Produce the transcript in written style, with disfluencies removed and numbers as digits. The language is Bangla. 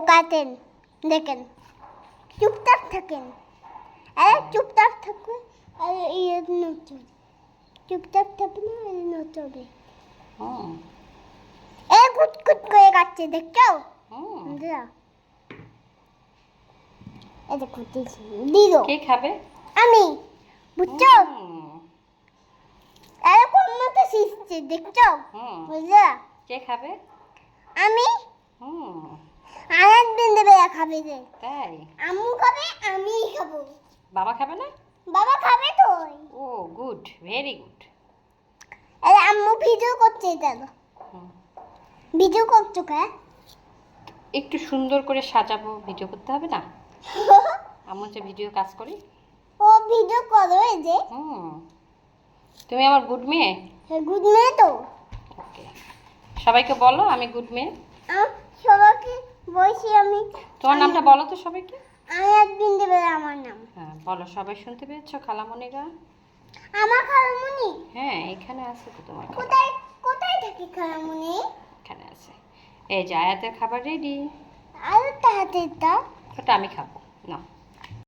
কাটেন দেখেন চুপচাপ থাকেন আরে চুপচাপ থাকুন আরে ইয়ে নতুন চুপচাপ থাকুন না নতুন এ কুট কুট করে কাটছে দেখছো বুঝলা এই যে কুটেছি দিল কে খাবে? আমি বুঝছো আরে কোন মতো শিখছে দেখছো বুঝলা কে খাবে? আমি হুম আরেকদিন দেবে খাবে যে তাই আম্মু খাবে আমি খাবো বাবা খাবে না? বাবা খাবে তো ও গুড, ভেরি গুড। আরে আম্মু ভিডিও করছে দাদা ভিডিও করছো কে একটু সুন্দর করে সাজাবো, ভিডিও করতে হবে না? আমার যে ভিডিও কাজ করি। ও ভিডিও করো এই যে তুমি আমার গুড মেয়ে। গুড মেয়ে তো ওকে, সবাইকে বলো আমি গুড মেয়ে। সবাইকে বলছি আমি তোমার নামটা বলো তো সবাইকে। আমি একদিন দেবে আমার নাম হ্যাঁ বলো, সবাই শুনতে পেয়েছো খালামণিরা? আমার খালামণি হ্যাঁ এখানে আছে তো তোমার খালা। কোথায় কোথায় থাকে খালামণি এখানে আছে। এই যে আয়াতের খাবার রেডি। আর তাহাতে দাও ওটা আমি খাবো না।